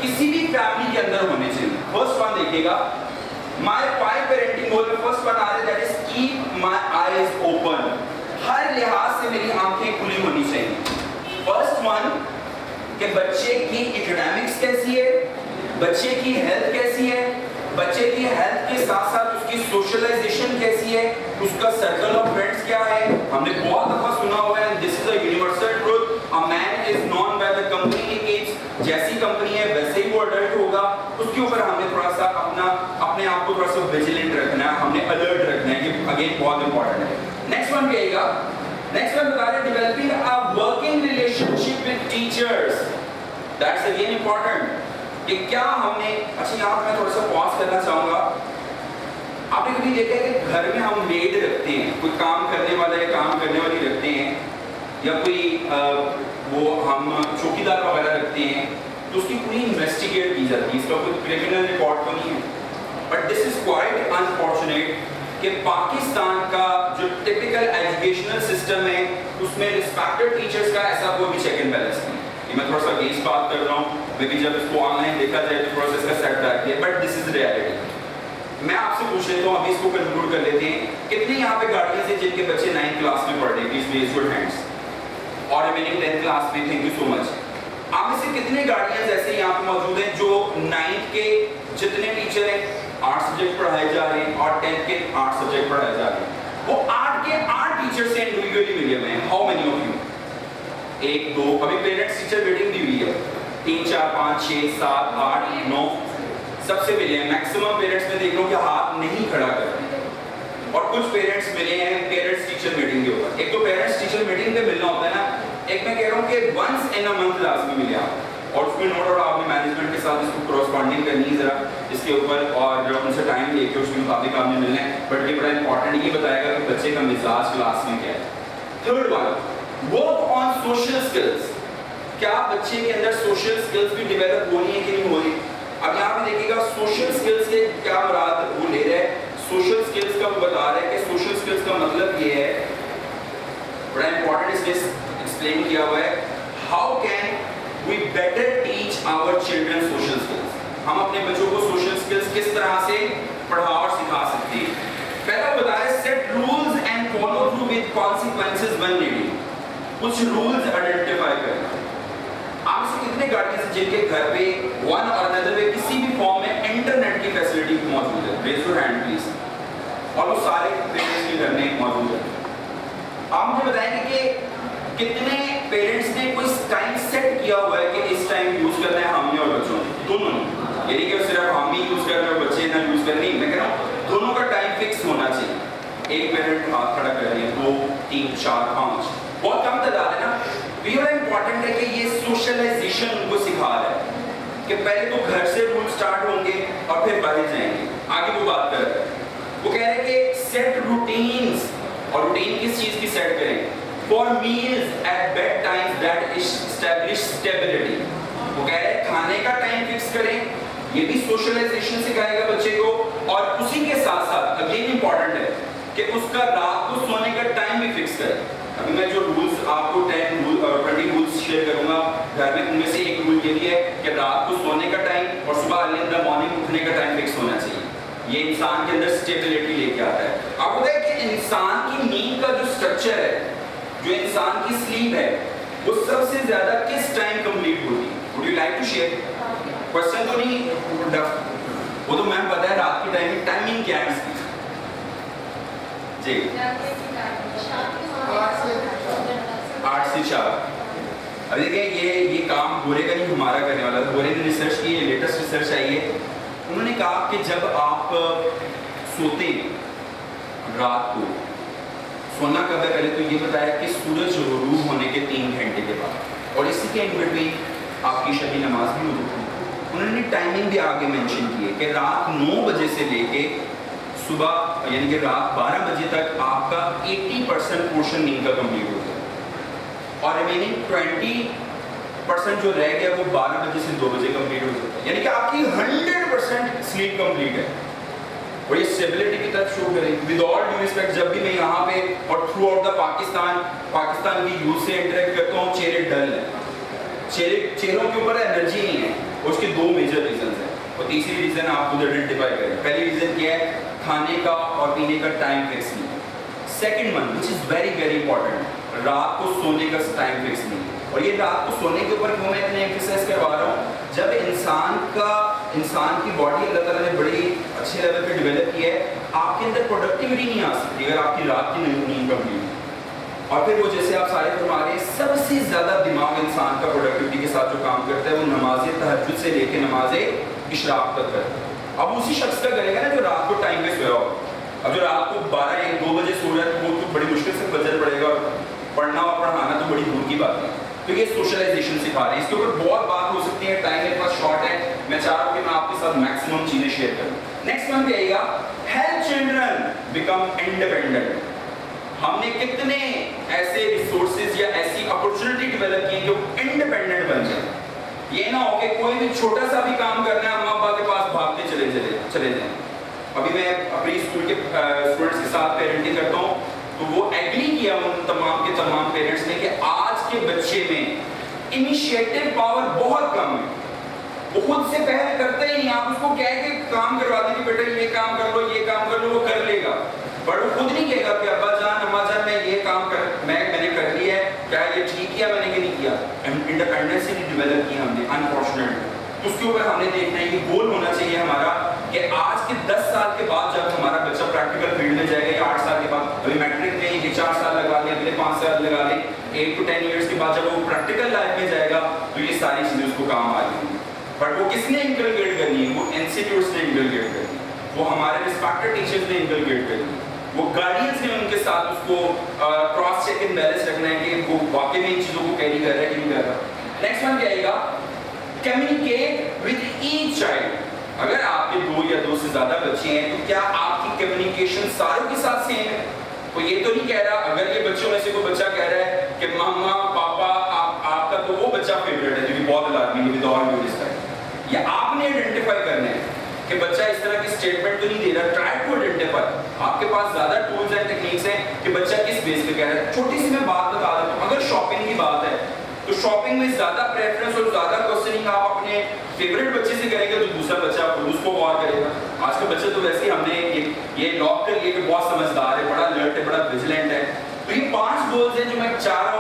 किसी भी फैमिली के अंदर होने चाहिए. फर्स्ट वन देखिएगा, my 5 parenting goal में फर्स्ट वन आ रहा है, that is keep my eyes open. हर लिहाज से मेरी आंखें खुली होनी चाहिए. फर्स्ट वन कि बच्चे की एकेडमिक्स कैसी है, बच्चे की हेल्थ कैसी है, बच्चे की हेल्थ के साथ साथ उसकी सोशलाइजेशन कैसी है, उसका सर्कल ऑफ फ्रेंड्स क्या है. हमने बहुत दफा सुना हुआ है, this is a universal truth, a man is known by the company he keeps. जैसी कंपनी है वैसे ही वो अडल्ट होगा. उसके ऊपर हमने थोड़ा सा अपने आप को थोड़ा सा विजिलेंट रखना है, हमने अलर्ट रखना है. ये अगेन बहुत इंपॉर्टेंट है. नेक्स्ट वन क्या आएगा, नेक्स्ट वन बता रहे developing a working relationship with teachers. That's again important कि क्या हमने, अच्छा यहाँ पे मैं थोड़ा सा पॉज करना चाहूँगा. आपने कभी देखा है कि घर में हम मेड रखते हैं, कोई काम करने वाला या काम करने वाली रखते हैं, या कोई वो हम चौकीदार वगैरह रखते हैं, तो उसकी पूरी इन्वेस्टिगेट की जाती है. इसका कोई क्रिमिनल रिकॉर्ड तो नहीं है, but this is quite unfortunate कि पाकिस्तान का जो टिपिकल एजुकेशनल सिस्टम है उसमें रिस्पेक्टेड टीचर्स का ऐसा कोई भी चेक एंड बैलेंस नहीं. मैं थोड़ा सा अगेंस्ट बात कर रहा हूँ, लेकिन जब इसको ऑनलाइन देखा जाए तो प्रोसेस का सेटबैक है, बट दिस इज रियलिटी. मैं आपसे पूछ लेता हूँ, अभी इसको कंक्लूड कर लेते हैं. कितनी यहाँ पे गार्डियंस हैं जिनके बच्चे 9th क्लास में पढ़ रहे हैं? Please raise your hands. और रिमेनिंग 10th क्लास में, थैंक यू सो मच. आप में से कितने गार्डियंस ऐसे यहाँ पे मौजूद हैं जो 9th के जितने टीचर हैं 8 सब्जेक्ट पढ़ाए जा रहे हैं और 10th के 8 सब्जेक्ट पढ़ाए जा रहे हैं, वो 8 के 8 टीचर से इंडिविजुअली मिले हुए हैं? How many of you? 1 2, अभी पेरेंट्स टीचर मीटिंग दी हुई है, 3 4 5 6 7 8 9 सबसे मिले हैं. मैक्सिमम पेरेंट्स में देख लो कि हाथ नहीं खड़ा कर रहे हैं, और कुछ पेरेंट्स मिले हैं पेरेंट्स टीचर मीटिंग के ऊपर. एक तो पेरेंट्स टीचर मीटिंग पे मिलना होता है ना, एक मैं कह रहा हूँ कि वंस इन अ मंथ लाजमी मिले आप, और उसमें नोट और आपने मैनेजमेंट के साथ इसको क्रॉसपॉन्डिंग करनी है जरा इसके ऊपर, और उनसे टाइम लेके उसके मुताबिक आपने मिलना है. बट ये बड़ा इंपॉर्टेंट, ये बताएगा कि बच्चे का मिजाज क्लास में क्या है. Third one, work on social skills. क्या बच्चे के अंदर सोशल स्किल्स भी डेवलप होनी है कि नहीं हो रही? अब यहाँ पे देखिएगा सोशल स्किल्स के क्या मुराद वो ले रहे हैं. सोशल स्किल्स का वो बता रहे हैं कि सोशल स्किल्स का मतलब ये है, बड़ा इंपॉर्टेंट इसमें एक्सप्लेन किया हुआ है, how can we better teach our children social skills. हम अपने बच्चों को सोशल स्किल्स किस तरह से पढ़ा और सिखा सकते हैं. पहला बता रहे set rules and follow through with consequences when needed. कुछ रूल्स आइडेंटिफाई करना. आप से कितने गार्डियंस हैं जिनके घर पे वन और अनदर वे किसी भी फॉर्म में इंटरनेट की फैसिलिटी मौजूद है? Raise your hand please. और वो सारे पेरेंट्स के घर में मौजूद है. आप मुझे बताएंगे कि कितने पेरेंट्स ने कोई टाइम सेट किया हुआ है कि इस टाइम यूज करना है हमने और बच्चों ने, दोनों ने. यानी कि सिर्फ हम ही यूज कर रहे हैं और बच्चे ना यूज कर रहे. मैं कह रहा हूँ दोनों का टाइम फिक्स होना चाहिए. एक पेरेंट हाथ खड़ा कर रही है, 2 3 4 5, बहुत कम तादाद है ना. ये बड़ा इंपॉर्टेंट है कि ये सोशलाइजेशन उनको सिखा रहा है कि पहले तो घर से रूल स्टार्ट होंगे और फिर बाहर जाएंगे. आगे वो बात कर रहे हैं, वो कह रहे हैं कि सेट रूटीन्स. और रूटीन किस चीज की सेट करें? For meals at bed times that establish stability. वो कह रहे हैं खाने का टाइम फिक्स करें, ये भी सोशलाइजेशन सिखाएगा बच्चे को. और उसी के साथ साथ अगेन इंपॉर्टेंट है कि उसका रात को सोने का टाइम भी फिक्स करें. अभी मैं जो रूल्स आपको 20 रूल्स शेयर करूंगा घर में, उनमें से एक रूल ये भी है कि रात को सोने का टाइम और सुबह अर्ली इन द मॉर्निंग उठने का टाइम फिक्स होना चाहिए. ये इंसान के अंदर स्टेबिलिटी लेके आता है. आपको पता है कि इंसान की नींद का जो स्ट्रक्चर है, जो इंसान की स्लीप है, वो सबसे ज्यादा किस टाइम कंप्लीट होती है? Would you like to share? Question तो नहीं, वो तो मैम पता है रात की टाइमिंग क्या है इसकी? जी 8 से 4. अभी देखिए ये काम गोरे का नहीं हमारा करने वाला. गोरे ने रिसर्च की, लेटेस्ट रिसर्च आई है. उन्होंने कहा कि जब आप सोते रात को, सोना कब है पहले तो ये बताया कि सूरज गुरूब होने के 3 घंटे के बाद, और इसी के इनबिटवीन आपकी शबी नमाज भी हो जाती है. उन्होंने टाइमिंग भी आगे मेंशन की है कि रात 9 बजे से लेके सुबह यानी कि रात 12 बजे तक आपका 80% पोर्शन नींद का कंप्लीट होता है, और रिमेनिंग 20% जो रह गया वो 12 बजे से 2 बजे कंप्लीट हो जाता है. यानी कि आपकी 100% स्लीप कंप्लीट है. और ये स्टेबिलिटी की तरफ शो करें. विद ऑल ड्यू रिस्पेक्ट, जब भी मैं यहाँ पे और थ्रू आउट द पाकिस्तान की यूथ से इंटरेक्ट करता हूँ, चेहरे डल है, چہروں کے اوپر انرجی نہیں ہے. اس کے دو میجر ریزنز ہیں, اور تیسری ریزن آپ خود آئیڈینٹیفائی کریں. پہلی ریزن کیا ہے, کھانے کا اور پینے کا ٹائم فکس نہیں ہے. Second one which is very very important, رات کو سونے کا ٹائم فکس نہیں ہے. اور یہ رات کو سونے کے اوپر کیوں میں اتنے ایمفیسائز کروا رہا ہوں, جب انسان کی باڈی اللہ تعالیٰ نے بڑی اچھے لیول پہ ڈیولپ کی ہے, آپ کے اندر پروڈکٹیوٹی نہیں آ سکتی اگر آپ کی رات کی نیند کمپلیٹ. اور پھر وہ جیسے آپ سارے فرما رہے ہیں, سب سے زیادہ دماغ انسان کا پروڈکٹیوٹی کے ساتھ جو کام کرتا ہے وہ نماز تہجد سے لے کے نماز اشراق تک کرتا ہے. اب اسی شخص کا کرے گا نا جو رات کو ٹائم پہ سویا ہو. اب جو رات کو 12-1-2 بجے سو رہا ہے وہ تو بڑی مشکل سے فجر پڑے گا, اور پڑھنا اور پڑھانا تو بڑی دور کی بات ہے. تو یہ سوشلائزیشن سکھا رہے ہیں. اس کے اوپر بہت بات ہو سکتی ہے, ٹائم میرے پاس شارٹ ہے, میں چاہ رہا ہوں کہ میں آپ کے ساتھ میکسیمم چیزیں شیئر کروں. نیکسٹ ون کہے گا, ہیلپ چلڈرن بیکم انڈیپینڈنٹ. ہم نے کتنے ایسے ریسورسز یا ایسی اپرچونٹی ڈیولپ کی جو انڈیپینڈنٹ بن جائیں. یہ نہ ہو کہ کوئی بھی چھوٹا سا بھی کام کرنا ہے اماں ابا کے پاس بھاگتے چلے جائیں. ابھی میں اپنی اسکول کے اسٹوڈنٹس کے ساتھ پیرنٹنگ کرتا ہوں, تو وہ ایگری کیا ان تمام کے تمام پیرنٹس نے کہ آج کے بچے میں انیشیٹو پاور بہت کم ہے. وہ خود سے پہل کرتا ہی نہیں. آپ اس کو کہہ کے کام کروا دیں کہ بیٹا یہ کام کر لو, یہ کام کر لو, وہ کر لے گا, بٹ وہ خود نہیں کہے گا کہ ابا جان اماں جان میں یہ کام میں نے کر لیا ہے, کیا یہ ٹھیک کیا میں نے کہ نہیں کیا. انڈیپینڈنس ہی ڈیولپ کی ہم نے انفارچونیٹلی. اس کے اوپر ہم نے دیکھنا ہے کہ گول ہونا چاہیے ہمارا کہ آج کے 10 سال کے بعد جب ہمارا بچہ پریکٹیکل فیلڈ میں جائے گا, یا 8 سال کے بعد, ابھی میٹرک میں یہ 4 سال لگا لیں, اگلے 5 سال لگا لیں, 8 to 10 ایئرس کے بعد جب وہ پریکٹیکل لائف میں جائے گا تو یہ ساری چیزیں اس کو کام آ رہی ہیں. بٹ وہ کس نے انکلکیٹ کرنی ہے, وہ انسٹیٹیوٹس نے انکلکیٹ کرنی ہے, وہ ہمارے رسپیکٹڈ ٹیچرز نے انکلکیٹ کرنی ہے, وہ گارڈینس نے ان کے ساتھ اس کو کراس چیک اینڈ بیلنس رکھنا ہے کہ وہ واقعی میں ان چیزوں کو کیری کر رہا ہے کہ نہیں کر رہا. نیکسٹ ون کہے گا, کمیونیکیٹ ود ایچ چائلڈ. اگر آپ کے 2 یا 2 سے زیادہ بچے ہیں تو کیا آپ کی کمیونیکیشن ساروں کے ساتھ سیم ہے؟ کوئی یہ تو نہیں کہہ رہا, اگر یہ بچوں میں سے کوئی بچہ کہہ رہا ہے کہ ماما پاپا آپ کا تو وہ بچہ فیوریٹ ہے جو کہ بہت الارمنگ ہے, ود آل ڈیو ریسپیکٹ, یا آپ نے آئیڈینٹیفائی کرنا ہے کہ بچہ اس طرح کی اسٹیٹمنٹ تو نہیں دے رہا. Try to identify. آپ کے پاس زیادہ ٹولز اینڈ ٹیکنیکس ہیں کہ بچہ کس بیس پہ کہہ رہا ہے. چھوٹی سی میں بات بتا دیتا ہوں, اگر شاپنگ کی بات ہے تو شاپنگ میں زیادہ پریفرنس اور زیادہ کوسچننگ آپ اپنے فیوریٹ بچے سے کریں گے تو دوسرا بچہ اس کو غور کرے گا. آج کا بچہ تو ویسے ہی ہم نے یہ لاک کر لیا کہ بہت سمجھدار ہے, بڑا الرٹ ہے, بڑا ویجیلنٹ ہے. تو یہ 5 گولز ہیں جو میں چاہ رہا